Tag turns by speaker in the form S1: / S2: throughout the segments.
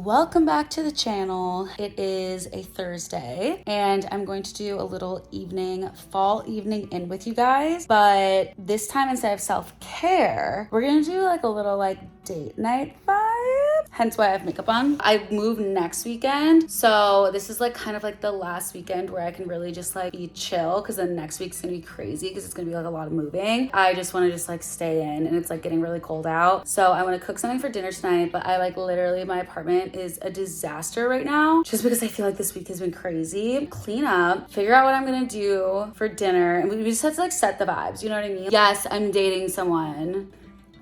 S1: Welcome back to the channel. It is a Thursday and I'm going to do a little fall evening in with you guys, but this time instead of self-care, we're gonna do like a little date night vibe, hence why I have makeup on. I move next weekend, so this is kind of the last weekend where I can really just be chill, because then next week's gonna be crazy because it's gonna be a lot of moving. I just want to just stay in, and it's getting really cold out, so I want to cook something for dinner tonight, but I literally, my apartment is a disaster right now just because I feel this week has been crazy. Clean up, figure out what I'm gonna do for dinner, and we just have to set the vibes, you know what I mean? Yes, I'm dating someone.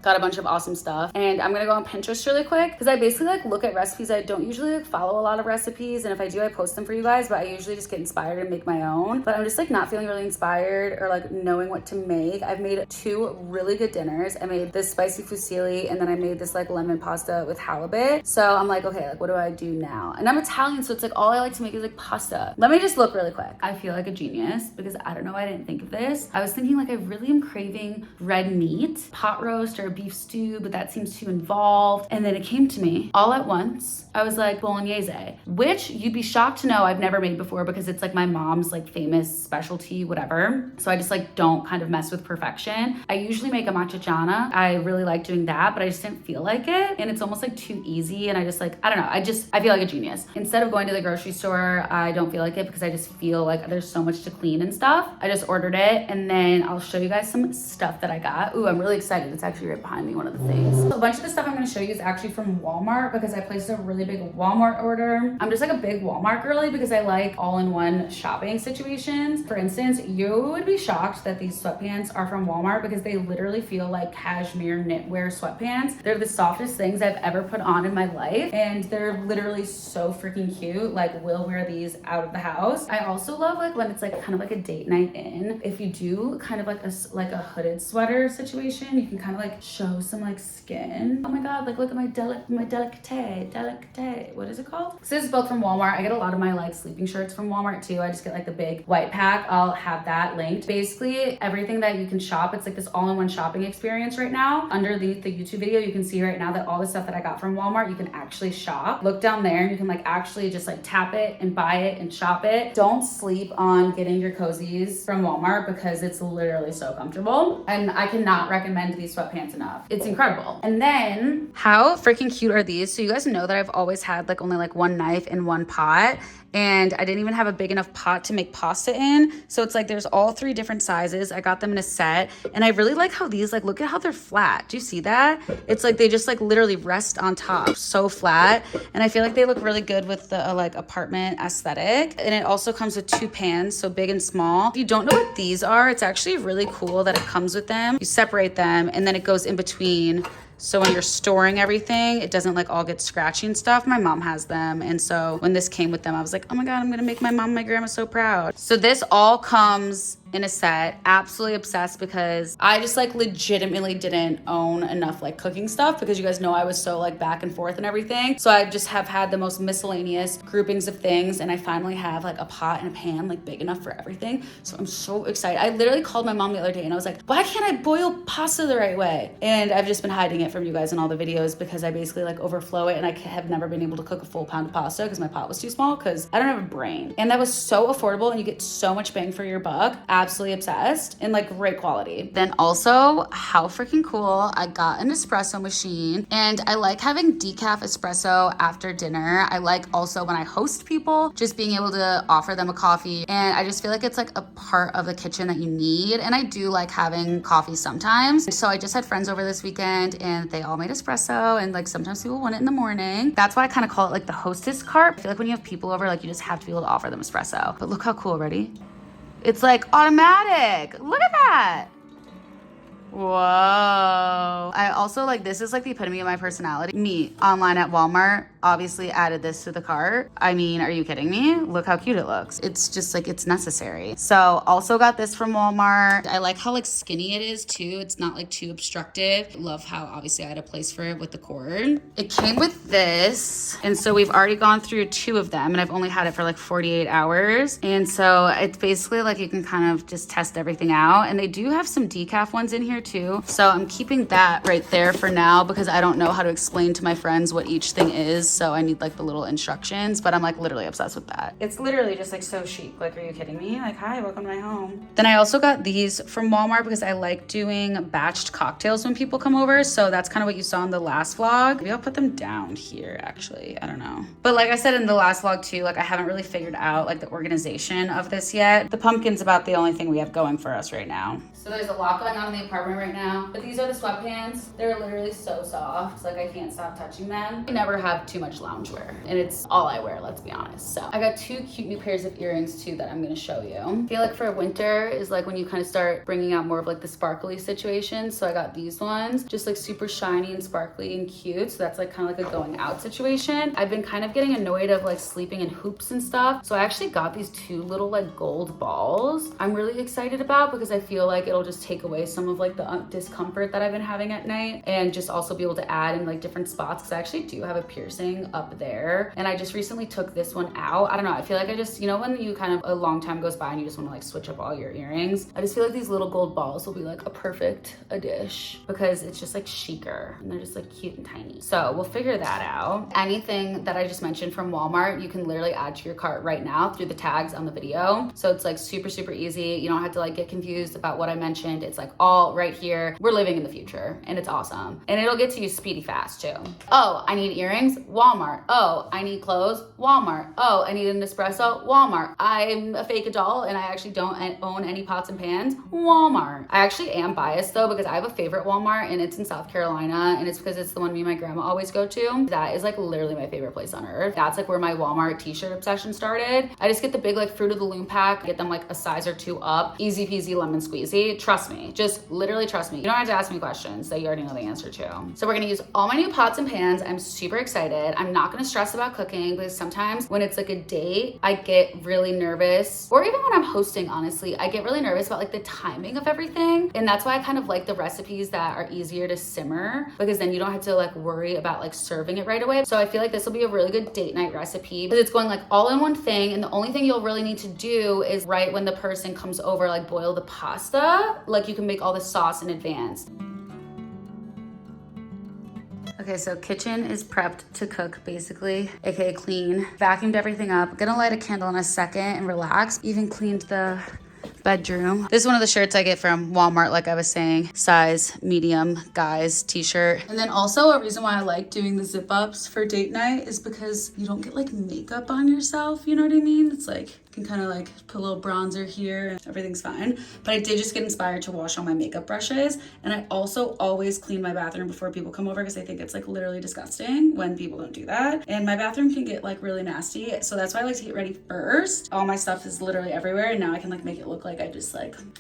S1: Got a bunch of awesome stuff, and I'm gonna go on Pinterest really quick because I basically look at recipes. I don't usually follow a lot of recipes, and if I do, I post them for you guys, but I usually just get inspired and make my own. But I'm just not feeling really inspired or knowing what to make. I've made 2 really good dinners. I made this spicy fusilli, and then I made this lemon pasta with halibut. So I'm okay, what do I do now? And I'm Italian, so it's all I like to make is pasta. Let me just look really quick. I feel like a genius because I don't know why I didn't think of this. I was thinking I really am craving red meat, pot roast or beef stew, but that seems too involved. And then it came to me all at once. I was Bolognese, which you'd be shocked to know I've never made before because it's my mom's famous specialty, whatever. So I just don't kind of mess with perfection. I usually make a matriciana. I really like doing that, but I just didn't feel like it. And it's almost too easy. And I just I don't know. I feel like a genius. Instead of going to the grocery store, I don't feel like it because I just feel there's so much to clean and stuff. I just ordered it, and then I'll show you guys some stuff that I got. Ooh, I'm really excited. It's actually right behind me, one of the things. So a bunch of the stuff I'm going to show you is actually from Walmart because I placed a really big Walmart order. I'm just a big Walmart girly because I like all-in-one shopping situations. For instance, you would be shocked that these sweatpants are from Walmart because they literally feel like cashmere knitwear sweatpants. They're the softest things I've ever put on in my life, and they're literally so freaking cute. We'll wear these out of the house. I also love when it's kind of a date night in. If you do kind of a hooded sweater situation, you can kind of show some skin. Oh my god, look at my delicate. What is it called? So this is both from Walmart. I get a lot of my sleeping shirts from Walmart too. I just get the big white pack. I'll have that linked. Basically everything that you can shop, it's this all-in-one shopping experience right now. Underneath the YouTube video, you can see right now that all the stuff that I got from Walmart, you can actually shop. Look down there and you can actually just tap it and buy it and shop it. Don't sleep on getting your cozies from Walmart because it's literally so comfortable, and I cannot recommend these sweatpants enough. It's incredible. And then how freaking cute are these? So you guys know that I've always had only one knife and 1 pot, and I didn't even have a big enough pot to make pasta in. So it's there's all 3 different sizes. I got them in a set, and I really like how these look at how they're flat. Do you see that? It's they just literally rest on top, so flat, and I feel they look really good with the apartment aesthetic. And it also comes with 2 pans, so big and small. If you don't know what these are, it's actually really cool that it comes with them. You separate them, and then it goes in between. So when you're storing everything, it doesn't all get scratchy and stuff. My mom has them. And so when this came with them, I was oh my God, I'm gonna make my mom and my grandma so proud. So this all comes in a set. Absolutely obsessed because I just legitimately didn't own enough cooking stuff because you guys know I was so back and forth and everything. So I just have had the most miscellaneous groupings of things, and I finally have a pot and a pan big enough for everything. So I'm so excited. I literally called my mom the other day and I was why can't I boil pasta the right way? And I've just been hiding it from you guys in all the videos because I basically overflow it, and I have never been able to cook a full pound of pasta because my pot was too small because I don't have a brain. And that was so affordable, and you get so much bang for your buck. Absolutely obsessed, and great quality. Then also, how freaking cool, I got an espresso machine, and I like having decaf espresso after dinner. I like also when I host people, just being able to offer them a coffee, and I just feel it's a part of the kitchen that you need. And I do like having coffee sometimes. So I just had friends over this weekend, and they all made espresso, and sometimes people want it in the morning. That's why I kind of call it the hostess cart. I feel when you have people over, you just have to be able to offer them espresso. But look how cool, ready? It's automatic. Look at that. Whoa. I also this is the epitome of my personality. Me online at Walmart, obviously added this to the cart. I mean, are you kidding me? Look how cute it looks. It's just it's necessary. So also got this from Walmart. I like how skinny it is too. It's not too obstructive. Love how obviously I had a place for it with the cord. It came with this. And so we've already gone through 2 of them, and I've only had it for 48 hours. And so it's basically you can kind of just test everything out. And they do have some decaf ones in here too. So I'm keeping that right there for now because I don't know how to explain to my friends what each thing is. so I need like the little instructions, but I'm like literally obsessed with that. It's literally just like so chic. Like, are you kidding me? Like, hi, welcome to my home. Then I also got these from Walmart because I like doing batched cocktails when people come over. So that's kind of what you saw in the last vlog. Maybe I'll put them down here actually, I don't know. But like I said in the last vlog too, like I haven't really figured out like the organization of this yet. The pumpkin's about the only thing we have going for us right now. So there's a lot going on in the apartment right now, but these are the sweatpants. They're literally so soft, like I can't stop touching them. I never have too much loungewear, and it's all I wear, let's be honest. So I got 2 cute new pairs of earrings too that I'm gonna show you. I feel like for winter is like when you kind of start bringing out more of like the sparkly situation. So I got these ones, just like super shiny and sparkly and cute. So that's like kind of like a going out situation. I've been kind of getting annoyed of like sleeping in hoops and stuff. So I actually got these 2 little like gold balls I'm really excited about because I feel like it'll just take away some of like the discomfort that I've been having at night, and just also be able to add in like different spots because I actually do have a piercing up there, and I just recently took this one out. I don't know, I feel like I just, you know, when you kind of a long time goes by and you just want to like switch up all your earrings, I just feel like these little gold balls will be like a perfect addition because it's just like chicer and they're just like cute and tiny. So we'll figure that out. Anything that I just mentioned from Walmart, you can literally add to your cart right now through the tags on the video. So it's like super easy. You don't have to like get confused about what I mentioned. It's like all right here. We're living in the future and it's awesome. And it'll get to you speedy fast too. Oh, I need earrings? Walmart. Oh, I need clothes? Walmart. Oh, I need an espresso? Walmart. I'm a fake adult and I actually don't own any pots and pans? Walmart. I actually am biased though because I have a favorite Walmart and it's in South Carolina, and it's because it's the one me and my grandma always go to. That is like literally my favorite place on earth. That's like where my Walmart t-shirt obsession started. I just get the big like Fruit of the Loom pack, get them like a size or 2 up. Easy peasy lemon squeezy. Trust me, just literally trust me. You don't have to ask me questions that you already know the answer to. So we're gonna use all my new pots and pans. I'm super excited. I'm not gonna stress about cooking because sometimes when it's like a date, I get really nervous, or even when I'm hosting, honestly, I get really nervous about like the timing of everything. And that's why I kind of like the recipes that are easier to simmer, because then you don't have to like worry about like serving it right away. So I feel like this will be a really good date night recipe because it's going like all in one thing. And the only thing you'll really need to do is right when the person comes over, like boil the pasta. Like you can make all the sauce in advance. Okay, so kitchen is prepped to cook basically, aka clean. Vacuumed everything up. Gonna light a candle in a second and relax. Even cleaned the bedroom. This is one of the shirts I get from Walmart, like I was saying, size medium guys t-shirt. And then also a reason why I like doing the zip ups for date night is because you don't get like makeup on yourself, you know what I mean? It's like you can kind of like put a little bronzer here and everything's fine. But I did just get inspired to wash all my makeup brushes, and I also always clean my bathroom before people come over because I think it's like literally disgusting when people don't do that, and my bathroom can get like really nasty, so that's why I like to get ready first. All my stuff is literally everywhere, and now I can like make it look like I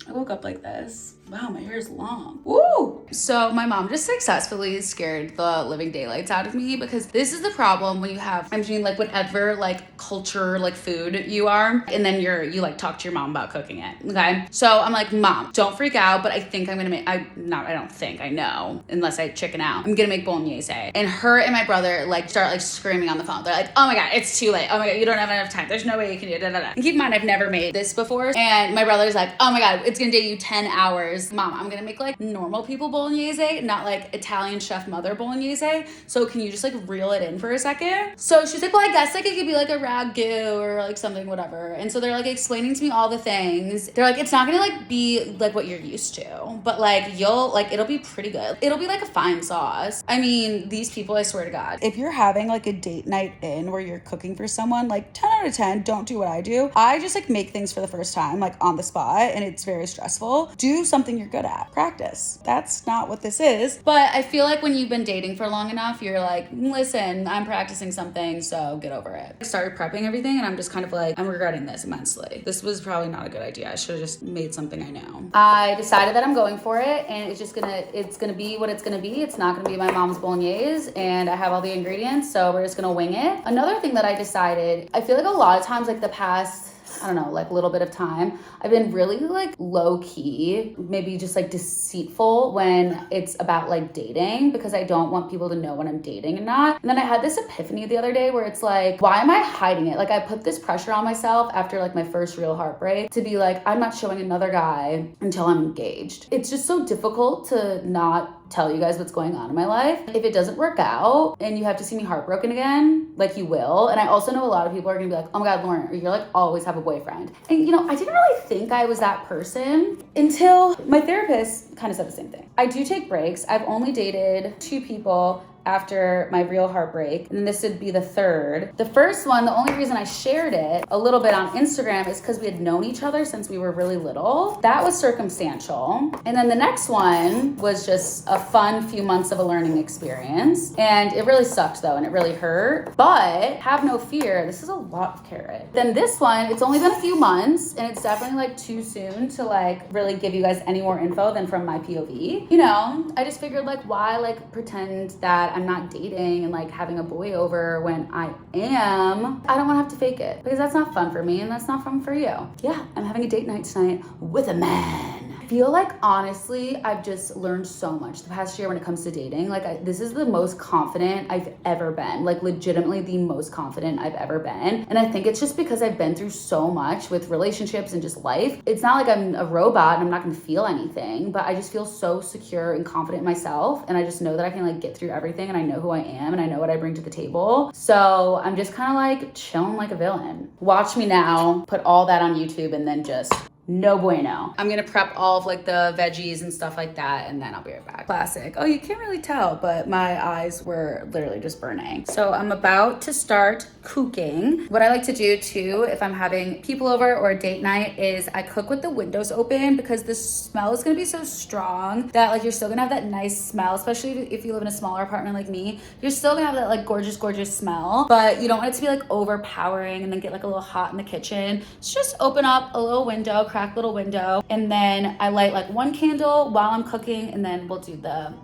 S1: woke up like this. Wow, my hair is long. Woo! So my mom just successfully scared the living daylights out of me because this is the problem when you have, I'm doing like whatever like culture, like food you are, and then you like talk to your mom about cooking it, okay? So I'm like, Mom, don't freak out, but I think I'm gonna make, I don't think, I know, unless I chicken out, I'm gonna make bolognese. And her and my brother like start like screaming on the phone. They're like, oh my God, it's too late. Oh my God, you don't have enough time. There's no way you can do it. And keep in mind, I've never made this before. And my brother's like, oh my God, it's gonna take you 10 hours. Mom, I'm gonna make like normal people bolognese, not like Italian chef mother bolognese. So can you just like reel it in for a second? So she's like, well, I guess like it could be like a ragu or like something, whatever. And so they're like explaining to me all the things. They're like, it's not gonna like be like what you're used to, but like it'll be pretty good. It'll be like a fine sauce. I mean, these people, I swear to God, if you're having like a date night in where you're cooking for someone, like 10 out of 10, don't do what I do. I just like make things for the first time, like on the spot, and it's very stressful. Do something you're good at. Practice. That's not what this is. But I feel like when you've been dating for long enough, you're like, listen, I'm practicing something, so get over it. I started prepping everything and I'm just kind of like, I'm regretting this immensely. This was probably not a good idea. I should have just made something I know. I decided that I'm going for it, and it's gonna be what it's gonna be. It's not gonna be my mom's bolognese, and I have all the ingredients, so we're just gonna wing it. Another thing that I decided, I feel like a lot of times, like the past, I don't know, like little bit of time, I've been really like low key, maybe just like deceitful when it's about like dating, because I don't want people to know when I'm dating and not. And then I had this epiphany the other day where it's like, why am I hiding it? Like I put this pressure on myself after like my first real heartbreak to be like, I'm not showing another guy until I'm engaged. It's just so difficult to not tell you guys what's going on in my life. If it doesn't work out and you have to see me heartbroken again, like you will. And I also know a lot of people are gonna be like, oh my God, Lauren, you're like always have a boyfriend. And you know, I didn't really think I was that person until my therapist kind of said the same thing. I do take breaks. I've only dated 2 people after my real heartbreak, and then this would be the 3rd. The first one, the only reason I shared it a little bit on Instagram is because we had known each other since we were really little. That was circumstantial. And then the next one was just a fun few months of a learning experience. And it really sucked though, and it really hurt. But have no fear, this is a lot of carrot. Then this one, it's only been a few months, and it's definitely like too soon to like really give you guys any more info than from my POV. You know, I just figured like, why like pretend that I'm not dating and like having a boy over when I am. I don't want to have to fake it because that's not fun for me and that's not fun for you. Yeah, I'm having a date night tonight with a man. I feel like honestly, I've just learned so much the past year when it comes to dating. Like this is the most confident I've ever been, like legitimately the most confident I've ever been. And I think it's just because I've been through so much with relationships and just life. It's not like I'm a robot and I'm not gonna feel anything, but I just feel so secure and confident in myself. And I just know that I can like get through everything, and I know who I am and I know what I bring to the table. So I'm just kind of like chilling like a villain. Watch me now, put all that on YouTube, and then just no bueno. I'm gonna prep all of like the veggies and stuff like that, and then I'll be right back. Classic. Oh, you can't really tell, but my eyes were literally just burning. So I'm about to start cooking. What I like to do too, if I'm having people over or a date night, is I cook with the windows open because the smell is gonna be so strong that like you're still gonna have that nice smell, especially if you live in a smaller apartment like me. You're still gonna have that like gorgeous, gorgeous smell, but you don't want it to be like overpowering and then get like a little hot in the kitchen. So just open up a little window, crack little window, and then I light like one candle while I'm cooking, and then we'll do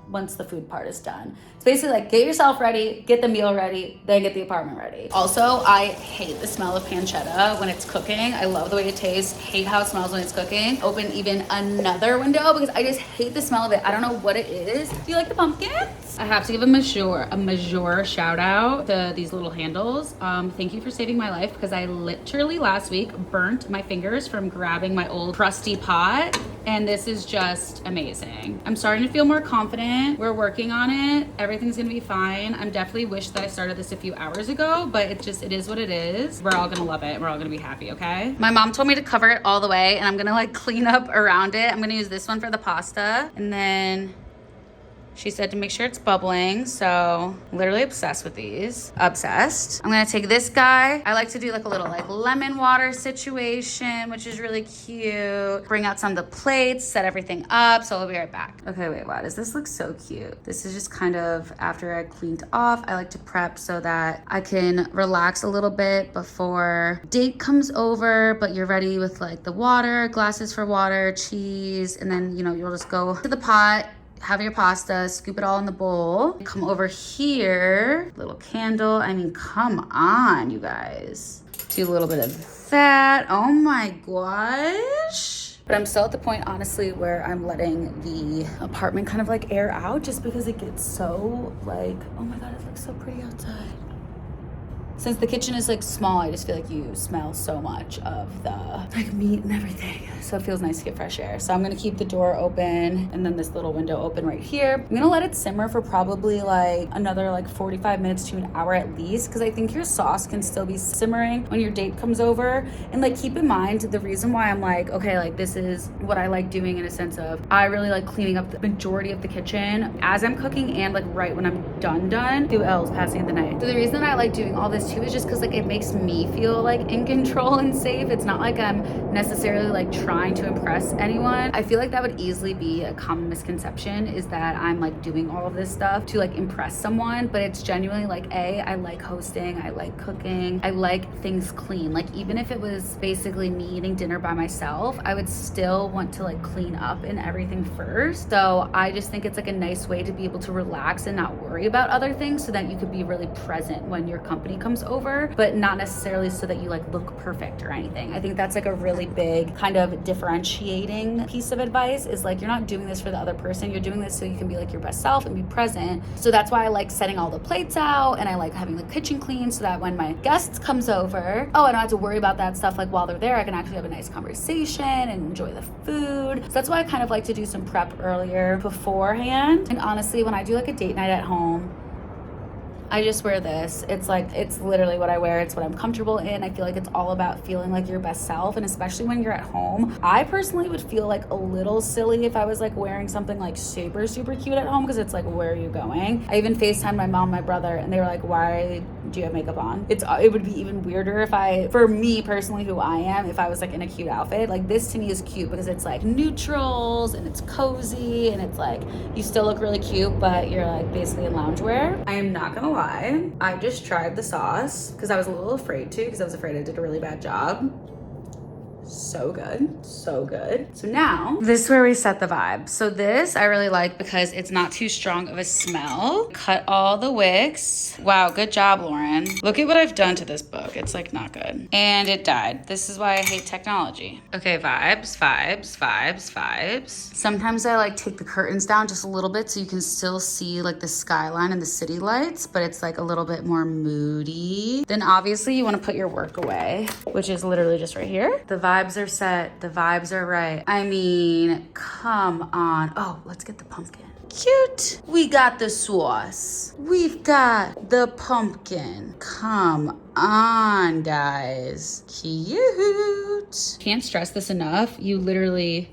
S1: once the food part is done. It's basically like get yourself ready, get the meal ready, then get the apartment ready. Also, I hate the smell of pancetta when it's cooking. I love the way it tastes, hate how it smells when it's cooking. Open even another window because I just hate the smell of it. I don't know what it is. Do you like the pumpkins? I have to give a major shout out to these little handles. Thank you for saving my life because I literally last week burnt my fingers from grabbing my old crusty pot, and this is just amazing. I'm starting to feel more confident. We're working on it. Everything's gonna be fine. I'm definitely wish that I started this a few hours ago, but it is what it is. We're all gonna love it. We're all gonna be happy, okay? My mom told me to cover it all the way, and I'm gonna like clean up around it. I'm gonna use this one for the pasta, and then she said to make sure it's bubbling, so literally obsessed with these. Obsessed. I'm gonna take this guy. I like to do like a little like lemon water situation, which is really cute. Bring out some of the plates, set everything up, so I'll be right back. Okay, wait, wow, does this look so cute? This is just kind of after I cleaned off. I like to prep so that I can relax a little bit before date comes over, but you're ready with like the water, glasses for water, cheese, and then, you know, you'll just go to the pot, have your pasta, scoop it all in the bowl. Come over here, little candle. I mean, come on, you guys. Do a little bit of that. Oh my gosh. But I'm still at the point, honestly, where I'm letting the apartment kind of like air out just because it gets so like, oh my God, it looks so pretty outside. Since the kitchen is like small, I just feel like you smell so much of the like meat and everything. So it feels nice to get fresh air. So I'm gonna keep the door open and then this little window open right here. I'm gonna let it simmer for probably like another like 45 minutes to an hour at least, because I think your sauce can still be simmering when your date comes over. And like keep in mind, the reason why I'm like, okay, like this is what I like doing in a sense of, I really like cleaning up the majority of the kitchen as I'm cooking and like right when I'm done. 2 L's passing the night. So the reason I like doing all this too is just because like it makes me feel like in control and safe. It's not like I'm necessarily like trying to impress anyone. I feel like that would easily be a common misconception, is that I'm like doing all of this stuff to like impress someone, but it's genuinely like, I like hosting, I like cooking, I like things clean. Like even if it was basically me eating dinner by myself, I would still want to like clean up and everything first. So I just think it's like a nice way to be able to relax and not worry about other things so that you could be really present when your company comes comes over, but not necessarily so that you like look perfect or anything. I think that's like a really big kind of differentiating piece of advice, is like, you're not doing this for the other person, you're doing this so you can be like your best self and be present. So that's why I like setting all the plates out, and I like having the kitchen clean so that when my guests comes over, I don't have to worry about that stuff. Like while they're there, I can actually have a nice conversation and enjoy the food. So that's why I kind of like to do some prep earlier beforehand. And honestly, when I do like a date night at home, I just wear this. It's like, it's literally what I wear. It's what I'm comfortable in. I feel like it's all about feeling like your best self. And especially when you're at home, I personally would feel like a little silly if I was like wearing something like super, super cute at home, because it's like, where are you going? I even FaceTimed my mom, my brother, and they were like, why do you have makeup on? It would be even weirder for me personally, who I am, if I was like in a cute outfit. Like this to me is cute because it's like neutrals and it's cozy and it's like, you still look really cute, but you're like basically in loungewear. I am not gonna lie, I just tried the sauce because I was a little afraid to, because I was afraid I did a really bad job. So good, so good. So now, this is where we set the vibe. So this I really like because it's not too strong of a smell. Cut all the wicks. Wow, good job, Lauren. Look at what I've done to this book. It's like not good. And it died. This is why I hate technology. Okay, vibes, vibes, vibes, vibes. Sometimes I like take the curtains down just a little bit so you can still see like the skyline and the city lights, but it's like a little bit more moody. Then obviously you want to put your work away, which is literally just right here. The vibes are set, the vibes are right. I mean, come on. Oh, let's get the pumpkin. Cute. We got the sauce. We've got the pumpkin. Come on, guys. Cute. Can't stress this enough. You literally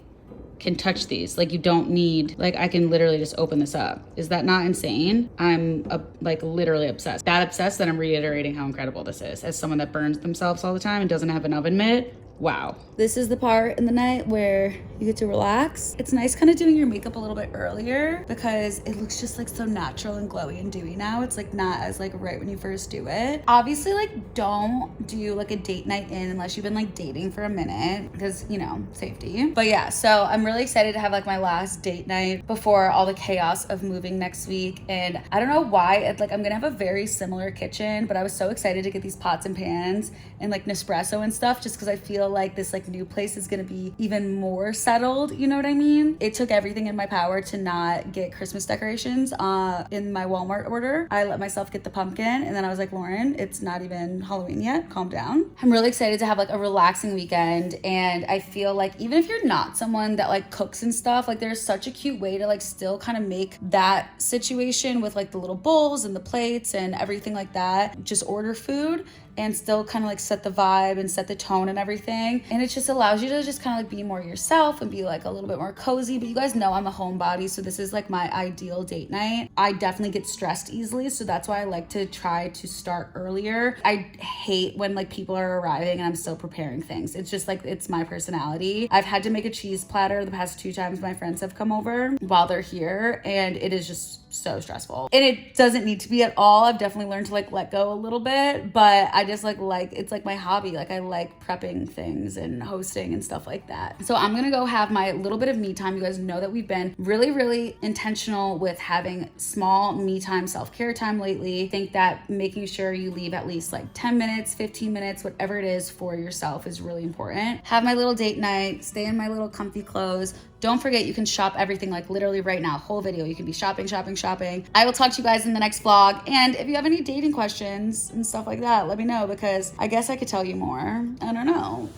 S1: can touch these. Like you don't need, like I can literally just open this up. Is that not insane? I'm like literally obsessed. That obsessed that I'm reiterating how incredible this is as someone that burns themselves all the time and doesn't have an oven mitt. Wow. This is the part in the night where you get to relax. It's nice kind of doing your makeup a little bit earlier because it looks just like so natural and glowy and dewy now. It's like not as like right when you first do it. Obviously, like don't do like a date night in unless you've been like dating for a minute because, you know, safety. But yeah, so I'm really excited to have like my last date night before all the chaos of moving next week. And I don't know why, like I'm gonna have a very similar kitchen, but I was so excited to get these pots and pans and like Nespresso and stuff just because I feel like this like new place is gonna be even more settled, you know what I mean? It took everything in my power to not get Christmas decorations in my Walmart order. I let myself get the pumpkin and then I was like, Lauren, it's not even Halloween yet, calm down. I'm really excited to have like a relaxing weekend, and I feel like even if you're not someone that like cooks and stuff, like there's such a cute way to like still kind of make that situation with like the little bowls and the plates and everything like that, just order food and still kind of like set the vibe and set the tone and everything. And it just allows you to just kind of like be more yourself and be like a little bit more cozy. But you guys know I'm a homebody, so this is like my ideal date night. I definitely get stressed easily, so that's why I like to try to start earlier. I hate when like people are arriving and I'm still preparing things. It's just like, it's my personality. I've had to make a cheese platter the past 2 times my friends have come over while they're here, and it is just so stressful. And it doesn't need to be at all. I've definitely learned to like let go a little bit, but I just like it's like my hobby. Like I like prepping things and hosting and stuff like that. So I'm gonna go have my little bit of me time. You guys know that we've been really, really intentional with having small me time, self-care time lately. I think that making sure you leave at least like 10 minutes, 15 minutes, whatever it is for yourself is really important. Have my little date night, stay in my little comfy clothes. Don't forget, you can shop everything like literally right now, whole video. You can be shopping, shopping, shopping. I will talk to you guys in the next vlog. And if you have any dating questions and stuff like that, let me know because I guess I could tell you more. I don't know.